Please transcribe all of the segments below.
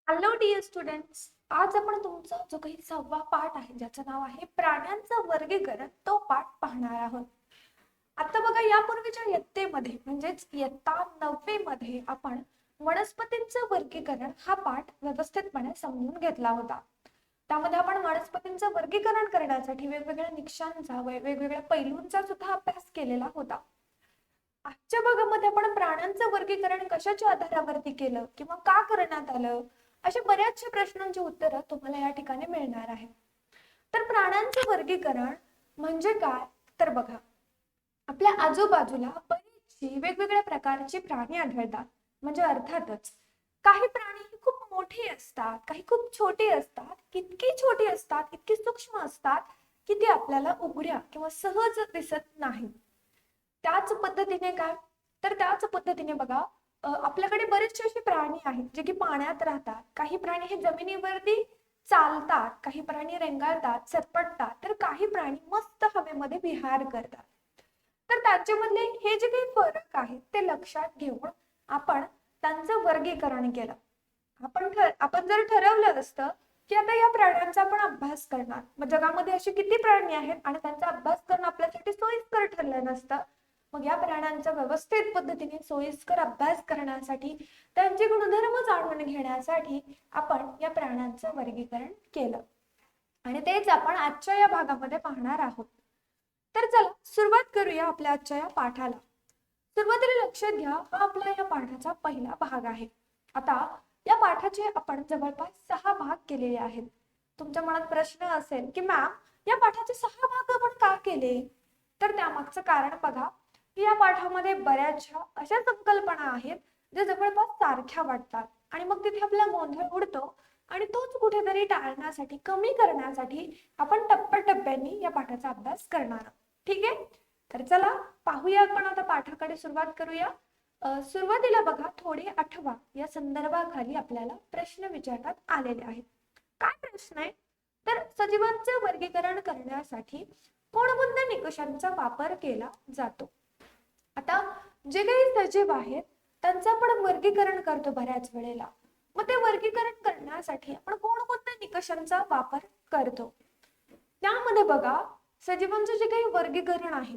Hello dear students. आज आपण तुमचा जो काही 6वा पाठ आहे ज्याचं नाव आहे प्राण्यांचं वर्गीकरण तो पाठ पाहणार आहोत. आता बघा, यापूर्वीच्या इयत्तेमध्ये म्हणजेच इयत्ता 9वी मध्ये आपण वनस्पतींचं वर्गीकरण हा पाठ व्यवस्थितपणे समजून घेतला होता. त्यामध्ये आपण वनस्पतींचं वर्गीकरण करण्यासाठी वेगवेगळ्या निकषांचा वेगवेगळ्या पैलूंचा सुद्धा अभ्यास केलेला होता. आजच्या भागामध्ये आपण प्राण्यांचं वर्गीकरण कशाच्या आधारावरती केलं किंवा का करण्यात आलं अशा बऱ्याचशा प्रश्नांची उत्तरं तुम्हाला या ठिकाणी मिळणार आहे. तर प्राण्यांचं वर्गीकरण म्हणजे काय? तर बघा, आपल्या आजूबाजूला बरीचशी वेगवेगळ्या प्रकारची प्राणी आढळतात. म्हणजे अर्थातच काही प्राणी ही खूप मोठी असतात, काही खूप छोटी असतात. कितकी छोटी असतात, इतकी सूक्ष्म असतात की ती आपल्याला उघड्या किंवा सहज दिसत नाही. त्याच पद्धतीने काय, तर त्याच पद्धतीने बघा, आपल्याकडे बरेचसे असे प्राणी आहेत जे की पाण्यात राहतात. काही प्राणी हे जमिनीवरती चालतात, काही प्राणी रेंगाळतात, सरपटतात, तर काही प्राणी मस्त हवेमध्ये विहार करतात. तर त्याच्यामधले हे जे काही फरक आहेत ते लक्षात घेऊन आपण त्यांचं वर्गीकरण केलं. आपण जर ठरवलं असतं की आता या प्राण्यांचा आपण अभ्यास करणार, मग जगामध्ये असे किती प्राणी आहेत आणि त्यांचा अभ्यास करणं आपल्यासाठी सोयीस्कर ठरलं नसतं. मग या प्राण्यांचा व्यवस्थित पद्धतीने सोयीस्कर अभ्यास करण्यासाठी, त्यांचे गुणधर्म जाणून घेण्यासाठी आपण या प्राण्यांचं वर्गीकरण केलं आणि तेच आपण आजच्या या भागामध्ये पाहणार आहोत. तर चला सुरुवात करूया आपल्या आजच्या या पाठाला. सुरुवातीला लक्षात घ्या, हा आपला या पाठाचा पहिला भाग आहे. आता या पाठाचे आपण जवळपास 6 भाग केलेले आहेत. तुमच्या मनात प्रश्न असेल की मॅम, या पाठाचे 6 भाग आपण का केले? तर त्यामागचं कारण बघा, की या पाठामध्ये बऱ्याचशा अशा संकल्पना आहेत ज्या जवळपास सारख्या वाटतात आणि मग तिथे आपला गोंधळ उडतो आणि तोच कुठेतरी टाळण्यासाठी, कमी करण्यासाठी आपण टप्प्याटप्प्याने या पाठाचा अभ्यास करणार आहोत. ठीक आहे, तर चला पाहूया. आपण आता पाठाकडे सुरुवात करूया. सुरुवातीला बघा, थोडे आठवा या संदर्भाखाली आपल्याला प्रश्न विचारण्यात आलेले आहेत. काय प्रश्न आहे? तर सजीवांचे वर्गीकरण करण्यासाठी कोणकोणत्या निकषांचा वापर केला जातो? आता जे काही सजीव आहेत त्यांचं आपण वर्गीकरण करतो बऱ्याच वेळेला. मग ते वर्गीकरण करण्यासाठी आपण कोणकोणत्या निकषांचा वापर करतो? त्यामध्ये बघा, सजीवांचं जे काही वर्गीकरण आहे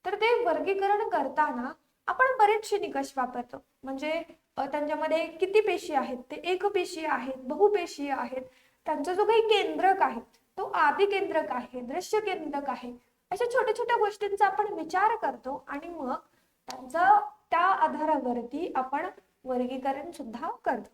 तर ते वर्गीकरण करताना आपण बरेचसे निकष वापरतो. म्हणजे त्यांच्यामध्ये किती पेशी आहेत, ते एकपेशीय आहेत, बहुपेशीय आहेत, त्यांचा जो काही केंद्रक आहे तो आदि केंद्रक आहे, दृश्य केंद्रक आहे, अशा छोट्या छोट्या गोष्टींचा आपण विचार करतो आणि मग त्यांचा त्या आधारावरती आपण वर्गीकरण सुद्धा करतो.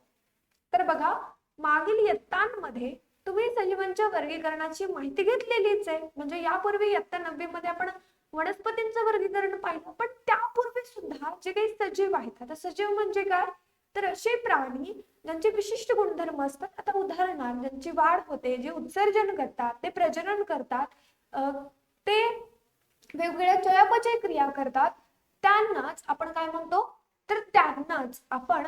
तर बघा, मागील इयत्तांमध्ये तुम्ही सजीवांच्या वर्गीकरणाची माहिती घेतलेलीच आहे. म्हणजे यापूर्वी इयत्ता 9वी मध्ये आपण वनस्पतींचं वर्गीकरण पाहिलं, पण त्यापूर्वी सुद्धा जे काही सजीव आहेत, आता सजीव म्हणजे काय, तर असे प्राणी ज्यांचे विशिष्ट गुणधर्म असतात. आता उदाहरणार्थ, ज्यांची वाढ होते, जे उत्सर्जन करतात, ते प्रजनन करतात, ते वेगवेगळ्या चयापचय क्रिया करतात, त्यांनाच आपण काय म्हणतो, तर त्यांनाच आपण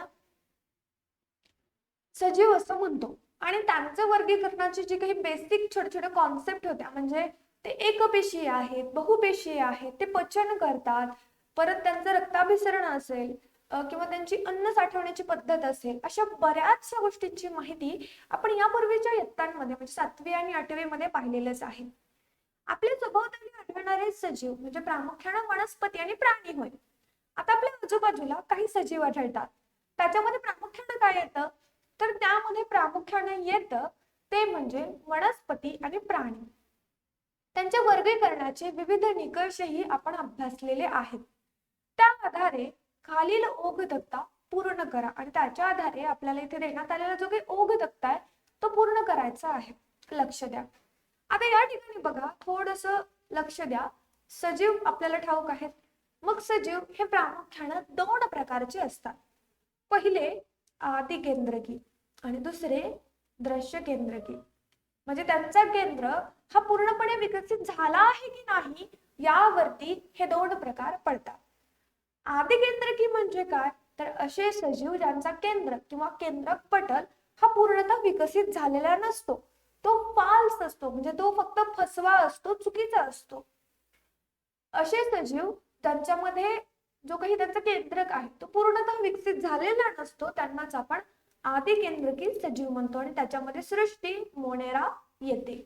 सजीव असं म्हणतो. आणि त्यांचं वर्गीकरणाची जी काही बेसिक छोटे छोटे कॉन्सेप्ट होत्या, म्हणजे ते एकपेशीय आहेत, बहुपेशीय आहेत, ते पचन करतात, परत त्यांचं रक्ताभिसरण असेल किंवा त्यांची अन्न साठवण्याची पद्धत असेल, अशा बऱ्याचशा गोष्टींची माहिती आपण यापूर्वीच्या इयत्तांमध्ये म्हणजे 7वी आणि 8वी मध्ये पाहिलेलंच आहे. आपल्या सभोवताली आढळणारे सजीव म्हणजे प्रामुख्याने वनस्पती आणि प्राणी होय. आता आपल्या आजूबाजूला काही सजीव आढळतात, त्याच्यामध्ये प्रामुख्याने काय येतं, तर त्यामध्ये प्रामुख्याने येतं ते म्हणजे वनस्पती आणि प्राणी. त्यांच्या वर्गीकरणाचे विविध निकषही आपण अभ्यासलेले आहेत. त्या आधारे खालील ओघ तक्ता पूर्ण करा आणि त्याच्या आधारे आपल्याला इथे देण्यात आलेला जो काही ओघ तक्ता आहे तो पूर्ण करायचा आहे. लक्ष द्या. आता या ठिकाणी बघा, थोडस लक्ष द्या. सजीव आपल्याला ठाऊक आहेत. मग सजीव हे प्रामुख्याने 2 प्रकारचे असतात. पहिले आदि केंद्रकी आणि दुसरे दृश्य केंद्रकी. म्हणजे त्यांचा केंद्र हा पूर्णपणे विकसित झाला आहे की नाही यावरती हे 2 प्रकार पडतात. आदि केंद्रकी म्हणजे काय, तर असे सजीव ज्यांचा केंद्र किंवा केंद्रक पटल हा पूर्णतः विकसित झालेला नसतो, तो फाल्स असतो, म्हणजे तो फक्त फसवा असतो, चुकीचा असतो. असे सजीव ज्यांच्यामध्ये जो काही त्यांचा केंद्रक आहे तो पूर्णतः विकसित झालेला नसतो त्यांनाच आपण आदी केंद्रकी सजीव म्हणतो आणि त्याच्यामध्ये सृष्टी, मोनेरा येते.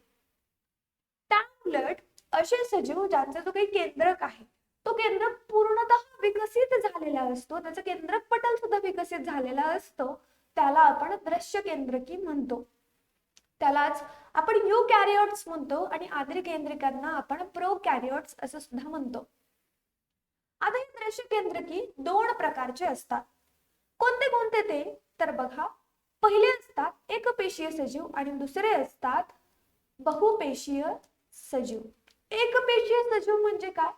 त्या उलट असे सजीव ज्यांचा जो काही केंद्रक आहे तो केंद्रक पूर्णतः विकसित झालेला असतो, त्याचा केंद्रक पटल सुद्धा विकसित झालेला असतो, त्याला आपण दृश्य केंद्रकी म्हणतो. त्यालाच आपण युकॅरियोट्स म्हणतो आणि आदी केंद्रिकांना आपण प्रोकॅरियोट्स असं सुद्धा म्हणतो. आता हे दृश्य केंद्रकी दोन प्रकारचे असतात. कोणते कोणते ते तर बघा, पहिले असतात एकपेशीय सजीव आणि दुसरे असतात बहुपेशीय सजीव. एकपेशीय सजीव म्हणजे काय,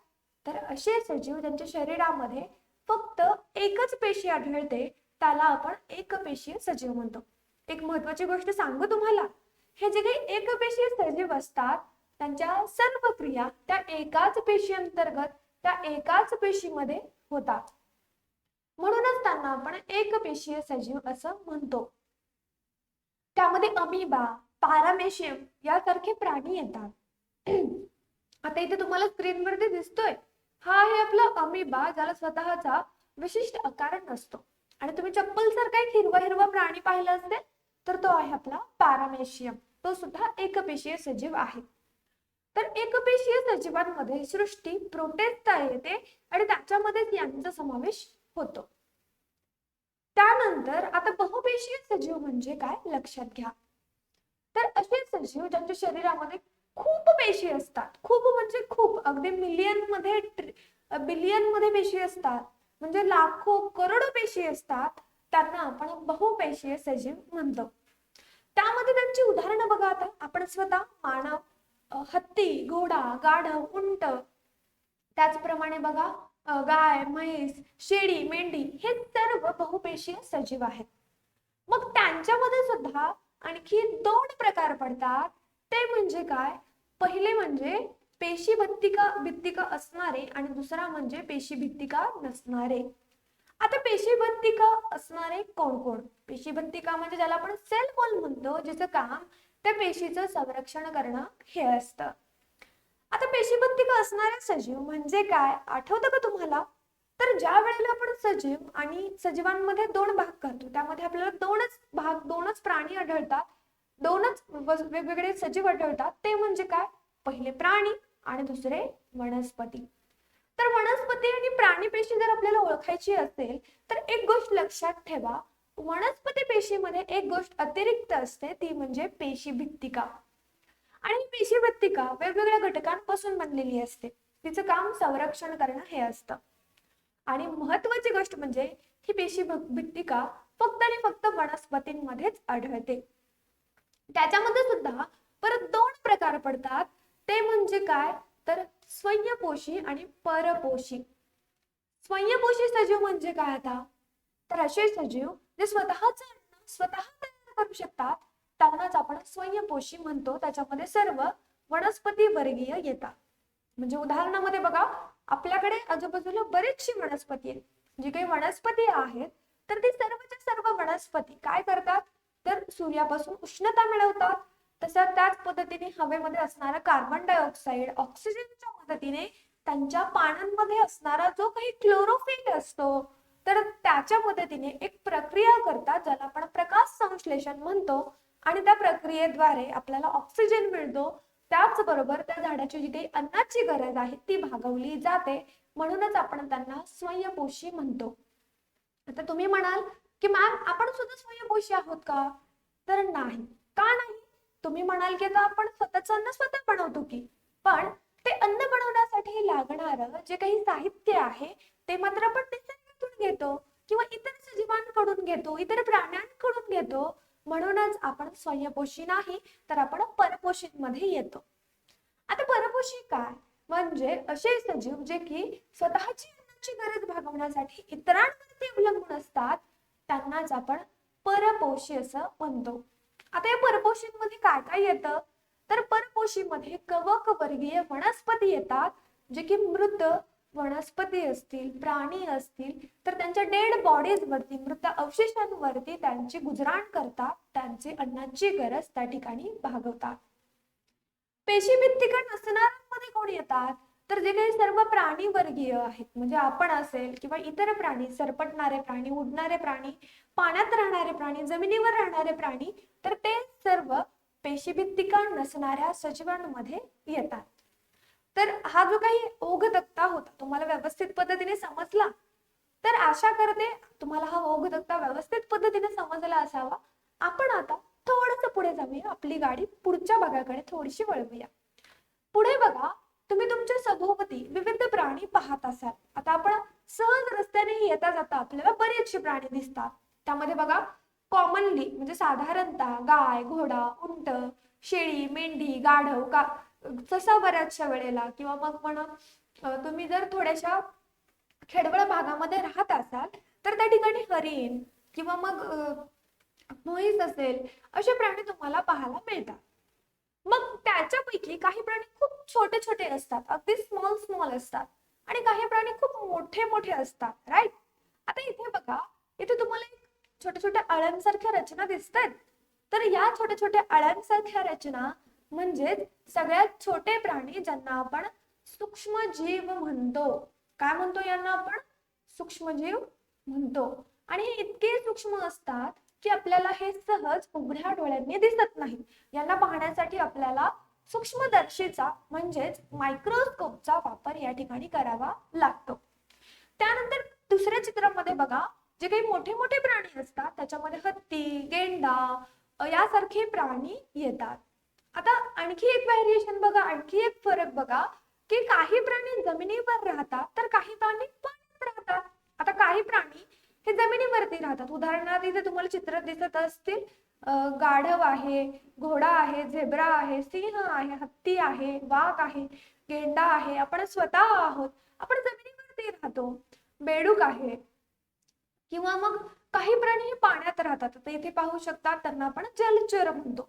तर असे सजीव ज्यांच्या शरीरामध्ये फक्त एकच पेशी आढळते त्याला आपण एकपेशीय सजीव म्हणतो. एक महत्वाची गोष्ट सांगू तुम्हाला, हे जे काही एकपेशीय सजीव असतात त्यांच्या सर्व क्रिया त्या एकाच पेशी अंतर्गत त्या एकाच पेशीमध्ये होतात, म्हणूनच त्यांना आपण एकपेशीय सजीव असं म्हणतो. त्यामध्ये अमिबा, पॅरामेशियम यासारखे प्राणी येतात. आता इथे तुम्हाला स्क्रीनवरती दिसतोय, हा आहे आपला अमिबा, ज्याला स्वतःचा विशिष्ट आकार नसतो. आणि तुम्ही चप्पल सारखा एक हिरवा हिरवा प्राणी पाहिला असेल तर तो आहे आपला पॅरामेशियम, तो सुद्धा एकपेशीय सजीव आहे. तर एकपेशीय सजीवांमध्ये सृष्टी, प्रोटिस्टा येते आणि त्याच्यामध्येच यांचा समावेश होतो. त्यानंतर आता बहुपेशीय सजीव म्हणजे काय लक्षात घ्या, तर असे सजीव ज्यांच्या शरीरामध्ये खूप पेशी असतात, खूप म्हणजे खूप, अगदी मिलियन मध्ये बिलियन मध्ये पेशी असतात, म्हणजे लाखो करोडो पेशी असतात, त्यांना आपण बहुपेशीय सजीव म्हणतो. त्यामध्ये त्यांची उदाहरणं बघा, आता आपण स्वतः मानव, हत्ती, घोडा, गाढव, उंट, त्याचप्रमाणे बघा गाय, म्हैस, शेळी, मेंढी हे सर्व बहुपेशीय सजीव आहेत. मग त्यांच्यामध्ये सुद्धा आणखी दोन प्रकार पडतात. ते म्हणजे काय, पहिले म्हणजे पेशी भित्तिका असणारे आणि दुसरा म्हणजे पेशी भित्तिका नसणारे. आता पेशी भित्तिका असणारे कोण कोण, पेशी भित्तिका म्हणजे ज्याला आपण सेल वॉल म्हणतो, जिचं काम त्या पेशीचं संरक्षण करणं हे असतं. आता पेशीभित्तिका असणारे सजीव म्हणजे काय आठवतं का तुम्हाला, तर ज्या वेळेला आपण सजीव आणि सजीवांमध्ये दोन भाग करतो त्यामध्ये आपल्याला दोनच प्राणी आढळतात, दोनच वेगवेगळे सजीव आढळतात. ते म्हणजे काय, पहिले प्राणी आणि दुसरे वनस्पती. तर वनस्पती आणि प्राणी पेशी जर आपल्याला ओळखायची असेल तर एक गोष्ट लक्षात ठेवा, वनस्पती पेशीमध्ये एक गोष्ट अतिरिक्त असते, ती म्हणजे पेशी भित्तिका. आणि पेशी भित्तिका वेगवेगळ्या घटकांपासून बनलेली असते, तिचं काम संरक्षण करणं हे असतं. आणि महत्वाची गोष्ट म्हणजे ही पेशी भित्तिका फक्त आणि फक्त वनस्पतींमध्येच आढळते. त्याच्यामध्ये सुद्धा परत दोन प्रकार पडतात. ते म्हणजे काय, तर स्वयंपोषी आणि परपोषी. स्वयंपोषी सजीव म्हणजे काय, आता तर असे सजीव जे स्वतःच अन्न स्वतः तयार करू शकतात त्यांनाच आपण स्वयंपोषी म्हणतो. त्याच्यामध्ये सर्व वनस्पती वर्गीय येतात. म्हणजे उदाहरणामध्ये बघा, आपल्याकडे आजूबाजूला बरीचशी वनस्पती आहेत. जी काही वनस्पती आहेत तर ती सर्वच्या सर्व वनस्पती काय करतात, तर सूर्यापासून उष्णता मिळवतात. तसंच त्याच पद्धतीने हवेमध्ये असणारा कार्बन डायऑक्साईड ऑक्सिजनच्या मदतीने त्यांच्या पानांमध्ये असणारा जो काही क्लोरोफिल असतो तर त्याच्या मदतीने एक प्रक्रिया करतात ज्याला आपण प्रकाश संश्लेषण म्हणतो. आणि त्या प्रक्रियेद्वारे आपल्याला ऑक्सिजन मिळतो. त्याचबरोबर त्या झाडाची जी काही अन्नाची गरज आहे ती भागवली जाते, म्हणूनच आपण त्यांना स्वयंपोषी म्हणतो. आता तुम्ही म्हणाल की मॅम आपण सुद्धा स्वयंपोषी आहोत का, तर नाही. का नाही, तुम्ही म्हणाल की आता आपण स्वतःचं अन्न स्वतः बनवतो की, पण ते अन्न बनवण्यासाठी लागणारं जे काही साहित्य आहे ते मात्र आपण निसर्गातून घेतो किंवा इतर सजीवांकडून घेतो, इतर प्राण्यांकडून घेतो. म्हणूनच आपण स्वयंपोषी नाही तर आपण परपोषितमध्ये येतो. आता परपोषी काय, म्हणजे असे सजीव जे की स्वतःची अन्नाची गरज भागवण्यासाठी इतरांवरती अवलंबून असतात त्यांनाच आपण परपोषी असं म्हणतो. आता या परपोषीमध्ये काय काय येतं, तर परपोषीमध्ये कवक वर्गीय वनस्पती येतात, जे की मृत वनस्पती असतील, प्राणी असतील तर त्यांच्या डेड बॉडीज वरती, मृत अवशेषांवरती त्यांची गुजराण करतात, त्यांची अन्नाची गरज त्या ठिकाणी भागवतात. पेशी भित्तिका नसणाऱ्यांमध्ये कोण येतात, तर जे काही सर्व प्राणी वर्गीय आहेत, म्हणजे आपण असेल किंवा इतर प्राणी, सरपटणारे प्राणी, उडणारे प्राणी, पाण्यात राहणारे प्राणी, जमिनीवर राहणारे प्राणी, तर ते सर्व पेशीभित्तिका नसणाऱ्या सजीवांमध्ये येतात. तर हा जो काही ओघ तक्ता होता तुम्हाला व्यवस्थित पद्धतीने समजला. तर आशा करते तुम्हाला हा ओघ तक्ता व्यवस्थित पद्धतीने समजला असावा. आपण आता थोडंसं पुढे जाऊया, आपली गाडी पुढच्या भागाकडे थोडीशी वळवूया. पुढे बघा, तुम्ही तुमच्या सभोवती विविध प्राणी पाहत असाल. आता आपण सहज रस्त्याने येता जाता आपल्याला बरेचसे प्राणी दिसतात. त्यामध्ये बघा, कॉमनली म्हणजे साधारणतः गाय, घोडा, उंट, शेळी, मेंढी, गाढव, ससा बऱ्याचशा वेळेला, किंवा मग म्हणा तुम्ही जर थोड्याशा खेडवळ भागामध्ये राहत असाल तर त्या ठिकाणी हरिण किंवा मग म्हैस असेल, असे प्राणी तुम्हाला पाहायला मिळतात. मग त्याच्यापैकी काही प्राणी खूप छोटे छोटे असतात, अगदी स्मॉल स्मॉल असतात, आणि काही प्राणी खूप मोठे मोठे असतात, राईट. आता इथे बघा, इथे तुम्हाला एक छोट्या छोट्या अळ्यांसारख्या रचना दिसतात. तर या छोट्या छोट्या अळ्यांसारख्या रचना म्हणजेच सगळ्यात छोटे प्राणी, ज्यांना आपण सूक्ष्मजीव म्हणतो. काय म्हणतो यांना आपण? सूक्ष्मजीव म्हणतो. आणि हे इतके सूक्ष्म असतात की आपल्याला हे सहज उघड्या डोळ्यांनी दिसत नाही. यांना पाहण्यासाठी आपल्याला सूक्ष्मदर्शीचा म्हणजेच मायक्रोस्कोपचा वापर या ठिकाणी करावा लागतो. त्यानंतर दुसऱ्या चित्रामध्ये बघा, जे काही मोठे मोठे प्राणी असतात त्याच्यामध्ये हत्ती, गेंडा यासारखे प्राणी येतात. आता आणखी एक व्हेरिएशन बघा, आणखी एक फरक बघा, की काही प्राणी जमिनीवर राहतात तर काही प्राणी पाण्यात राहतात. आता काही प्राणी हे जमिनीवरती राहतात. उदाहरणार्थ इथे तुम्हाला चित्र दिसत असतील, गाढव आहे, घोडा आहे, झेब्रा आहे, सिंह आहे, हत्ती आहे, वाघ आहे, गेंडा आहे, आपण स्वतः आहोत, आपण जमिनीवरती राहतो, बेडूक आहे. किंवा मग काही प्राणी हे पाण्यात राहतात. आता इथे पाहू शकता, त्यांना आपण जलचर म्हणतो.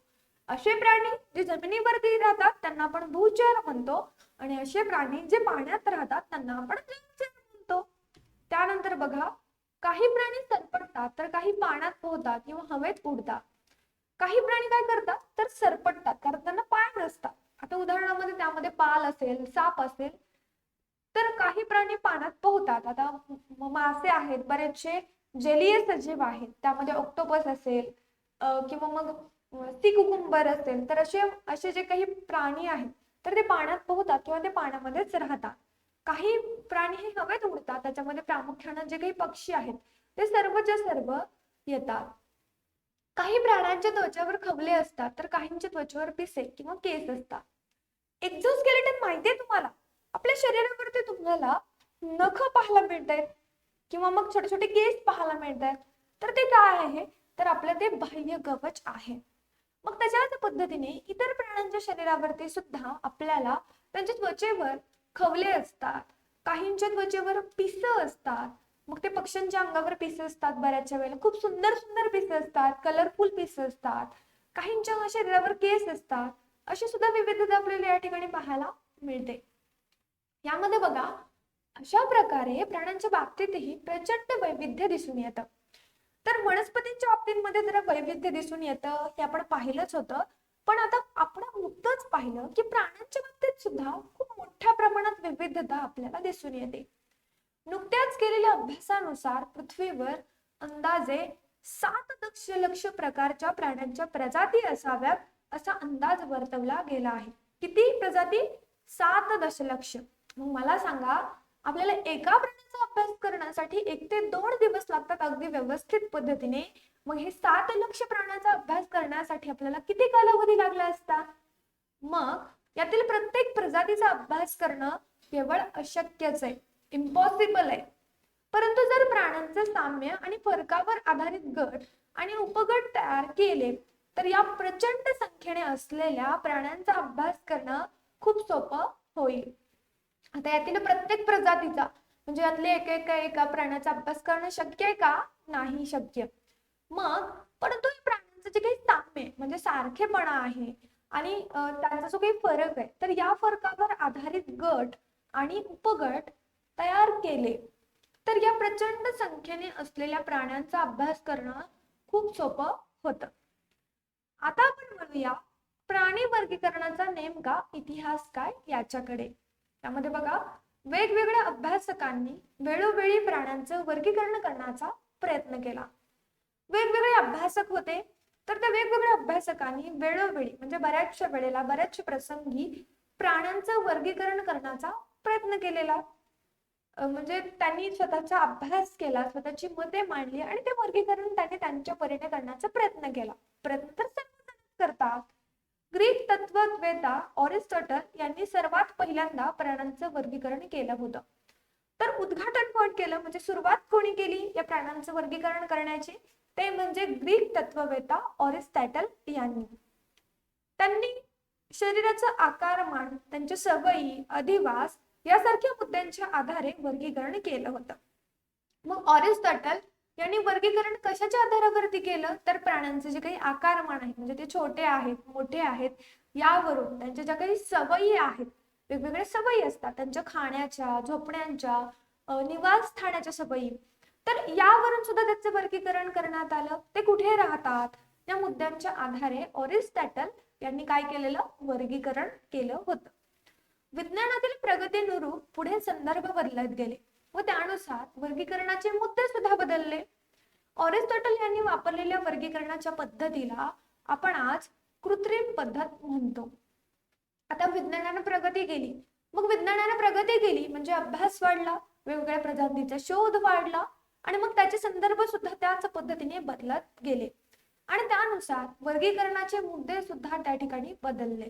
असे प्राणी जे जमिनीवरती राहतात त्यांना आपण भूचर म्हणतो, आणि असे प्राणी जे पाण्यात राहतात त्यांना आपण जलचर म्हणतो. त्यानंतर बघा, काही प्राणी सरपटतात तर काही पाण्यात पोहतात किंवा हवेत उडतात. काही प्राणी काय करतात तर सरपटतात, कारण त्यांना पाय नसतात. आता उदाहरणामध्ये त्यामध्ये पाल असेल, साप असेल. तर काही प्राणी पाण्यात पोहतात. आता मासे आहेत, बरेचसे जलीय सजीव आहेत, त्यामध्ये ऑक्टोपस असेल किंवा मग सी कुकुंबर असेल. तर असे असे जे काही प्राणी आहेत तर ते पाण्यात पोहतात किंवा ते पाण्यामध्येच राहतात. काही प्राणी हे हवेत उडतात, त्याच्यामध्ये प्रामुख्याने जे काही पक्षी आहेत ते सर्वच्या सर्व येतात. काही प्राण्यांच्या त्वचेवर खवले असतात तर काहींच्या त्वचेवर पिसे किंवा केस असतात. एक्झोस्केलेटन माहितीये तुम्हाला? आपल्या शरीरावरती तुम्हाला नख पाहायला मिळत आहेत किंवा मग छोटे छोटे केस पाहायला मिळत आहेत. तर ते काय आहे तर आपलं ते बाह्य कवच आहे. मग त्याच्याच पद्धतीने इतर प्राण्यांच्या शरीरावरती सुद्धा आपल्याला त्यांच्या त्वचेवर खवले असतात, काहींच्या त्वचेवर पिस असतात. मग ते पक्ष्यांच्या अंगावर पिस असतात, बऱ्याचशा वेळेला खूप सुंदर सुंदर पिस असतात, कलरफुल पिस असतात. काहींच्या शरीरावर केस असतात. अशी सुद्धा विविधता आपल्याला या ठिकाणी पाहायला मिळते. यामध्ये बघा, अशा प्रकारे प्राण्यांच्या बाबतीतही प्रचंड वैविध्य दिसून येतं. तर वनस्पतींच्या बाबतीमध्ये जरा वैविध्य दिसून येतं हे आपण पाहिलंच होतं. पण आता आपण नुकतंच पाहिलं की प्राण्यांच्या बाबतीत सुद्धा खूप मोठ्या प्रमाणात विविधता आपल्याला दिसून येते. नुकत्याच केलेल्या अभ्यासानुसार पृथ्वीवर अंदाजे 7 दशलक्ष प्रकारच्या प्राण्यांच्या प्रजाती असाव्यात असा अंदाज वर्तवला गेला आहे. किती प्रजाती? 7 दशलक्ष. मग मला सांगा, आपल्याला एका प्राण्याचा अभ्यास करण्यासाठी 1 ते 2 दिवस लागतात अगदी व्यवस्थित पद्धतीने. मग हे 7 लक्ष प्राण्याचा अभ्यास करण्यासाठी आपल्याला किती कालावधी लागला असता? मग यातील प्रत्येक प्रजातीचा अभ्यास करणं केवळ अशक्यच आहे, इम्पॉसिबल आहे. परंतु जर प्राण्यांचे साम्य आणि फरकावर आधारित गट आणि उपगट तयार केले तर या प्रचंड संख्येने असलेल्या प्राण्यांचा अभ्यास करणं खूप सोपं होईल. आता यातील प्रत्येक प्रजातीचा म्हणजे यातले एका प्राण्याचा अभ्यास करणं शक्य आहे का? नाही शक्य. मग परंतु प्राण्यांचं जे काही साम्य म्हणजे सारखेपणा आहे आणि त्यांचा जो काही फरक आहे, तर या फरकावर आधारित गट आणि उपगट तयार केले तर या प्रचंड संख्येने असलेल्या प्राण्यांचा अभ्यास करणं खूप सोपं होतं. आता आपण म्हणूया प्राणी वर्गीकरणाचा नेमका इतिहास काय याच्याकडे. त्यामध्ये बघा, वेगवेगळ्या अभ्यासकांनी वेळोवेळी प्राण्यांचं वर्गीकरण करण्याचा प्रयत्न केला. वेगवेगळे अभ्यासक होते, तर त्या वेगवेगळ्या अभ्यासकांनी वेळोवेळी म्हणजे बऱ्याचशा वेळेला बऱ्याचशा प्रसंगी प्राण्यांचं वर्गीकरण करण्याचा प्रयत्न केलेला. म्हणजे त्यांनी स्वतःचा अभ्यास केला, स्वतःची मते मांडली आणि ते वर्गीकरण त्यांनी त्यांच्या परीने करण्याचा प्रयत्न केला. प्रयत्न तर सर्वजण करतात. ग्रीक तत्ववेत्ता अरिस्टॉटल यांनी सर्वात पहिल्यांदा प्राण्यांचं वर्गीकरण केलं होतं. तर उद्घाटन कोण केलं, म्हणजे सुरुवात कोणी केली या प्राण्यांचं वर्गीकरण करण्याची, ते म्हणजे ग्रीक तत्ववेत्ता अरिस्टॉटल यांनी. त्यांनी शरीराचा आकारमान, त्यांच्या सवयी, अधिवास यासारख्या मुद्द्यांच्या आधारे वर्गीकरण केलं होतं. मग अरिस्टॉटल यांनी वर्गीकरण कशाच्या आधारावरती केलं, तर प्राण्यांचे जे काही आकारमान आहेत, म्हणजे ते छोटे आहेत, मोठे आहेत, यावरून त्यांच्या ज्या काही सवयी आहेत, वेगवेगळ्या सवयी असतात त्यांच्या खाण्याच्या, झोपण्याच्या, निवासस्थानाच्या सवयी, तर यावरून सुद्धा त्याचं वर्गीकरण करण्यात आलं. ते कुठे राहतात या मुद्द्यांच्या आधारे अरिस्टॉटल यांनी काय केलेलं, वर्गीकरण केलं होतं. विज्ञानातील प्रगतीनुरूप पुढे संदर्भ बदलत गेले व त्यानुसार वर्गीकरणाचे मुद्दे सुद्धा बदलले. अरिस्टॉटल यांनी वापरलेल्या वर्गीकरणाच्या पद्धतीला आपण आज कृत्रिम पद्धत म्हणतो. आता विज्ञानाने प्रगती केली, मग विज्ञानाने प्रगती केली म्हणजे अभ्यास वाढला, वेगवेगळ्या प्रजातीचा शोध वाढला आणि मग त्याचे संदर्भ सुद्धा त्याच पद्धतीने बदलत गेले आणि त्यानुसार वर्गीकरणाचे मुद्दे सुद्धा त्या ठिकाणी बदलले.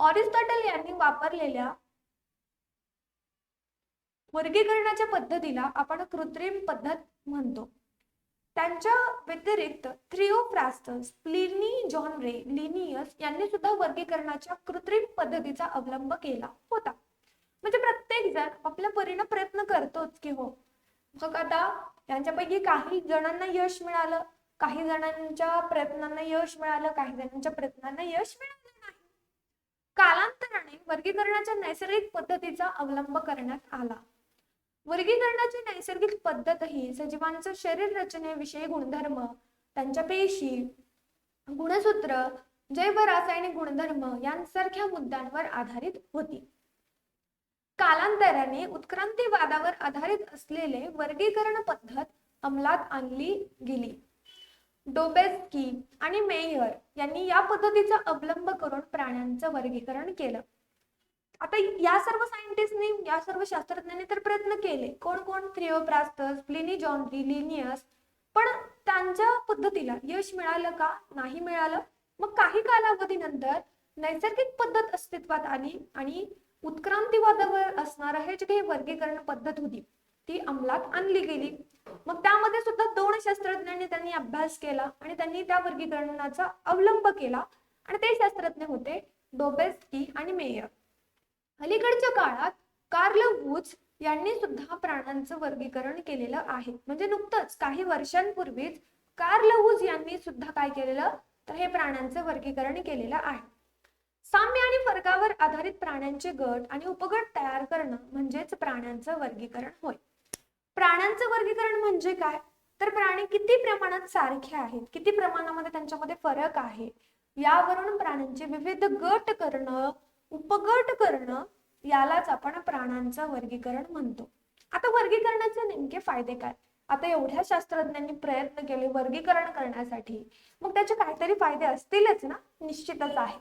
अरिस्टॉटल यांनी वापरलेल्या वर्गीकरणाच्या पद्धतीला आपण कृत्रिम पद्धत म्हणतो. त्यांच्या व्यतिरिक्त थिओफ्रास्टस, प्लिनी, जॉन रे, लिनियस यांनी सुद्धा वर्गीकरणाच्या कृत्रिम पद्धतीचा अवलंब केला होता. म्हणजे प्रत्येक जण आपल्या परीने प्रयत्न करतोच की हो. मग आता यांच्यापैकी काही जणांना यश मिळालं, काही जणांच्या प्रयत्नांना यश मिळालं, काही जणांच्या प्रयत्नांना यश मिळालं नाही. कालांतराने वर्गीकरणाच्या नैसर्गिक पद्धतीचा अवलंब करण्यात आला. वर्गीकरणाची नैसर्गिक पद्धत ही सजीवांच्या शरीर रचनेविषयी गुणधर्म, त्यांच्या पेशी, गुणसूत्र, जैव रासायनिक गुणधर्म यांसारख्या मुद्द्यांवर आधारित होती. कालांतराने उत्क्रांतीवादावर आधारित असलेले वर्गीकरण पद्धत अंमलात आणली गेली. डोबेस्की आणि मेयर यांनी या पद्धतीचा अवलंब करून प्राण्यांचं वर्गीकरण केलं. आता या सर्व सायंटिस्टनी, या सर्व शास्त्रज्ञांनी तर प्रयत्न केले. कोण कोण? थिओफ्रास्टस, प्लिनी, जॉन रे, लिनियस. पण त्यांच्या पद्धतीला यश मिळालं का? नाही मिळालं. मग काही कालावधीनंतर नैसर्गिक पद्धत अस्तित्वात आली आणि उत्क्रांतीवादावर असणारं हे जे काही वर्गीकरण पद्धत होती ती अंमलात आणली गेली. मग त्यामध्ये सुद्धा दोन शास्त्रज्ञांनी त्यांनी अभ्यास केला आणि त्यांनी त्या वर्गीकरणाचा अवलंब केला आणि ते शास्त्रज्ञ होते डोबेस्की आणि मेयर. अलीकडच्या काळात कार्ल वूच यांनी सुद्धा प्राण्यांचं वर्गीकरण केलेलं आहे. म्हणजे नुकतंच काही वर्षांपूर्वीच कार्ल वूच यांनी सुद्धा काय केलेलं, तर हे प्राण्यांचं वर्गीकरण केलेलं आहे. साम्य आणि फरकावर आधारित प्राण्यांचे गट आणि उपगट तयार करणं म्हणजेच प्राण्यांचं वर्गीकरण होय. प्राण्यांचं वर्गीकरण म्हणजे काय, तर प्राणी किती प्रमाणात सारखे आहेत, किती प्रमाणामध्ये त्यांच्यामध्ये फरक आहे, यावरून प्राण्यांचे विविध गट करणं, उपगट करणं, यालाच आपण प्राण्यांचं वर्गीकरण म्हणतो. आता वर्गीकरणाचे नेमके फायदे काय? आता एवढ्या शास्त्रज्ञांनी प्रयत्न केले वर्गीकरण करण्यासाठी, मग त्याचे काहीतरी फायदे असतीलच ना? निश्चितच आहेत.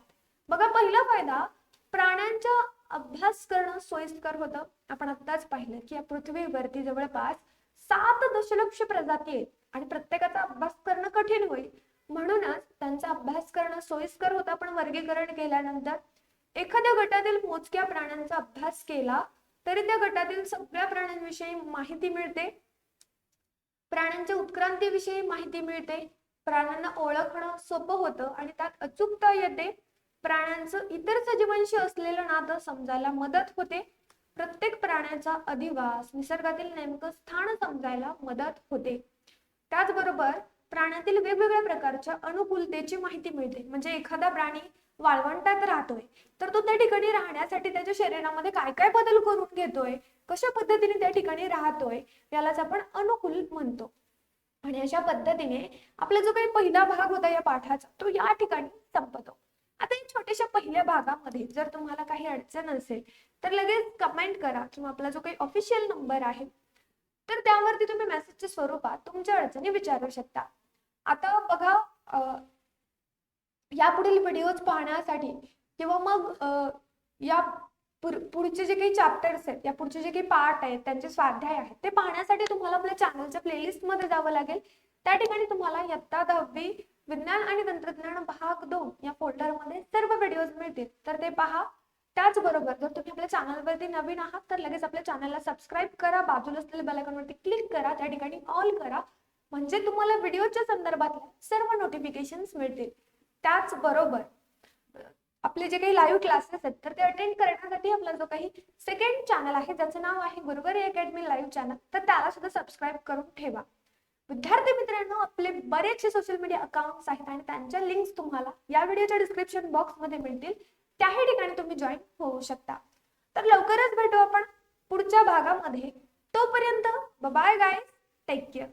बघा, पहिला फायदा, प्राण्यांचा अभ्यास करणं सोयीस्कर होतं. आपण आत्ताच पाहिलं की या पृथ्वीवरती जवळपास 7 दशलक्ष प्रजाती आहेत आणि प्रत्येकाचा अभ्यास करणं कठीण होईल, म्हणूनच त्यांचा अभ्यास करणं सोयीस्कर होतं. आपण वर्गीकरण केल्यानंतर एखाद्या गटातील मोजक्या प्राण्यांचा अभ्यास केला तरी त्या गटातील सगळ्या प्राण्यांविषयी माहिती मिळते, प्राण्यांच्या उत्क्रांतीविषयी माहिती मिळते, प्राण्यांना ओळखणं सोपं होतं आणि त्यात अचूकता येते, प्राण्यांचं इतर सजीवांशी असलेलं नातं समजायला मदत होते, प्रत्येक प्राण्याचा अधिवास, निसर्गातील नेमकं स्थान समजायला मदत होते. त्याचबरोबर प्राण्यातील वेगवेगळ्या प्रकारच्या अनुकूलतेची माहिती मिळते. म्हणजे एखादा प्राणी वाळवंटात राहतोय तर तो त्या ठिकाणी राहण्यासाठी त्याच्या शरीरामध्ये काय काय बदल करून घेतोय, कशा पद्धतीने त्या ठिकाणी राहतोय, यालाच आपण अनुकूल म्हणतो. आणि अशा पद्धतीने आपला जो काही पहिला भाग होता या पाठाचा तो या ठिकाणी संपतो. आता या छोट्याशा पहिल्या भागामध्ये जर तुम्हाला काही अडचण असेल तर लगेच कमेंट करा किंवा आपला जो काही ऑफिशियल नंबर आहे तर त्यावरती तुम्ही मेसेजच्या स्वरूपात तुमच्या अडचणी विचारू शकता. आता बघा, यापुढील व्हिडिओज पाहण्यासाठी किंवा मग या पुढचे जे काही चॅप्टर्स आहेत, या पुढचे जे काही पार्ट आहेत, त्यांचे स्वाध्याय आहेत, ते पाहण्यासाठी तुम्हाला आपल्या चॅनलच्या प्लेलिस्ट मध्ये जावं लागेल. त्या ठिकाणी तुम्हाला इयत्ता 10वी विज्ञान आणि तंत्रज्ञान भाग 2 या फोल्डरमध्ये सर्व व्हिडिओज मिळतील, तर ते पहा. त्याचबरोबर जर तुम्ही आपल्या चॅनलवरती नवीन आहात तर लगेच आपल्या चॅनलला सबस्क्राईब करा, बाजूला असलेल्या बेल आयकॉनवरती क्लिक करा, त्या ठिकाणी ऑल करा, म्हणजे तुम्हाला व्हिडिओच्या संदर्भातल्या सर्व नोटिफिकेशन्स मिळतील. त्याचबरोबर आपले जे काही लाईव्ह क्लासेस आहेत तर ते अटेंड करण्यासाठी आपला जो काही सेकंड चॅनल आहे ज्याचं नाव आहे गुरुवारी अकॅडमी लाईव्ह चॅनल, तर त्याला सुद्धा सबस्क्राईब करून ठेवा. विद्यार्थी मित्रांनो, आपले बरेचसे सोशल मीडिया अकाउंट्स आहेत आणि त्यांच्या लिंक्स तुम्हाला या व्हिडिओच्या डिस्क्रिप्शन बॉक्स मध्ये मिळतील, त्याही ठिकाणी तुम्ही जॉईन होऊ शकता. तर लवकरच भेटू आपण पुढच्या भागामध्ये. तोपर्यंत बाय गाईज, टेक केअर.